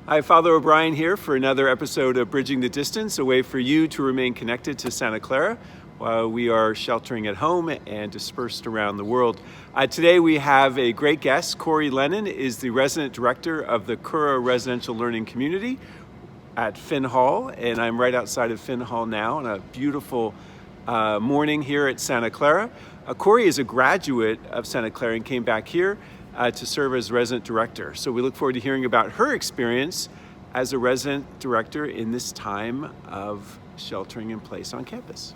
Hi, Father O'Brien here for another episode of Bridging the Distance, a way for you to remain connected to Santa Clara while we are sheltering at home and dispersed around the world. Today we have a great guest. Kori Lennon is the resident director of the Cura Residential Learning Community at Finn Hall, and I'm right outside of Finn Hall now on a beautiful morning here at Santa Clara. Kori is a graduate of Santa Clara and came back here to serve as resident director. So we look forward to hearing about her experience as a resident director in this time of sheltering in place on campus.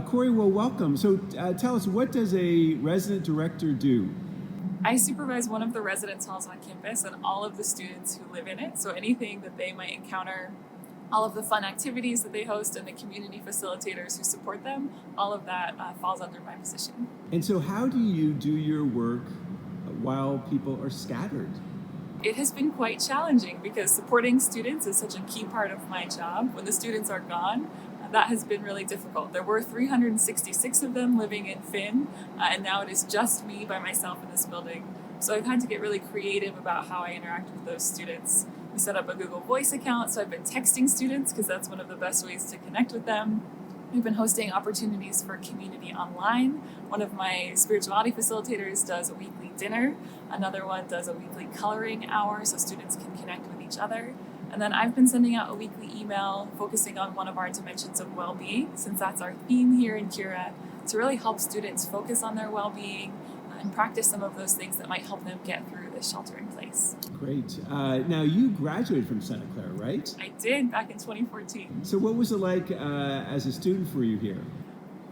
Kori, well, welcome. So tell us, what does a resident director do? I supervise one of the residence halls on campus and all of the students who live in it. So anything that they might encounter, all of the fun activities that they host, and the community facilitators who support them, all of that falls under my position. And so how do you do your work while people are scattered? It has been quite challenging because supporting students is such a key part of my job. When the students are gone, that has been really difficult. There were 366 of them living in Finn, and now it is just me by myself in this building. So I've had to get really creative about how I interact with those students. We set up a Google Voice account, so I've been texting students because that's one of the best ways to connect with them. We've been hosting opportunities for community online. One of my spirituality facilitators does a weekly dinner. Another one does a weekly coloring hour so students can connect with each other. And then I've been sending out a weekly email focusing on one of our dimensions of well-being, since that's our theme here in Cura, to really help students focus on their well-being and practice some of those things that might help them get through this shelter in place. Great. Now, you graduated from Santa Clara, right? I did, back in 2014. So what was it like as a student for you here?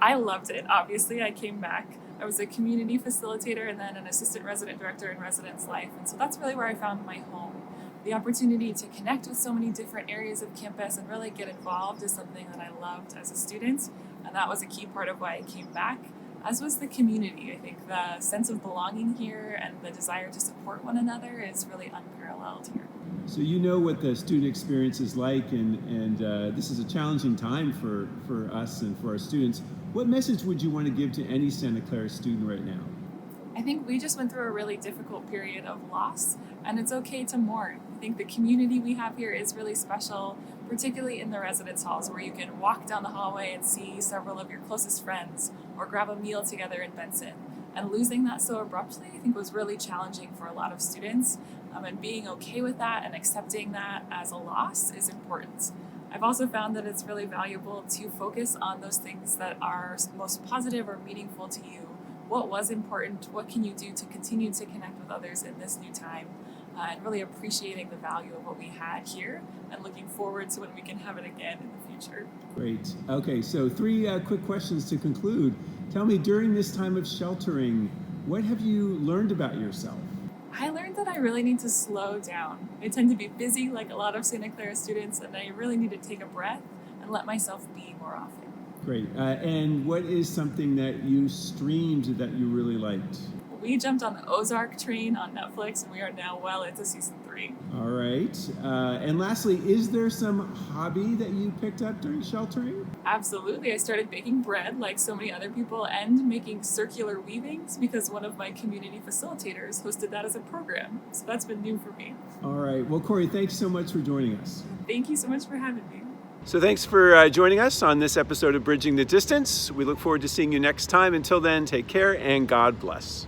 I loved it. Obviously, I came back. I was a community facilitator and then an assistant resident director in residence life. And so that's really where I found my home. The opportunity to connect with so many different areas of campus and really get involved is something that I loved as a student. And that was a key part of why I came back, as was the community. I think the sense of belonging here and the desire to support one another is really unparalleled here. So you know what the student experience is like, and this is a challenging time for us and for our students. What message would you want to give to any Santa Clara student right now? I think we just went through a really difficult period of loss, and it's okay to mourn. I think the community we have here is really special, particularly in the residence halls, where you can walk down the hallway and see several of your closest friends or grab a meal together in Benson. And losing that so abruptly, I think, was really challenging for a lot of students. And being okay with that and accepting that as a loss is important. I've also found that it's really valuable to focus on those things that are most positive or meaningful to you. What was important? What can you do to continue to connect with others in this new time? And really appreciating the value of what we had here and looking forward to when we can have it again in the future. Great. Okay, so three quick questions to conclude. Tell me, during this time of sheltering, what have you learned about yourself? I learned that I really need to slow down. I tend to be busy like a lot of Santa Clara students, and I really need to take a breath and let myself be more often. Great. And what is something that you streamed that you really liked? We jumped on the Ozark Train on Netflix, and we are now well into season 3. All right. And lastly, is there some hobby that you picked up during sheltering? Absolutely. I started baking bread like so many other people and making circular weavings because one of my community facilitators hosted that as a program. So that's been new for me. All right. Well, Kori, thanks so much for joining us. Thank you so much for having me. So thanks for joining us on this episode of Bridging the Distance. We look forward to seeing you next time. Until then, take care and God bless.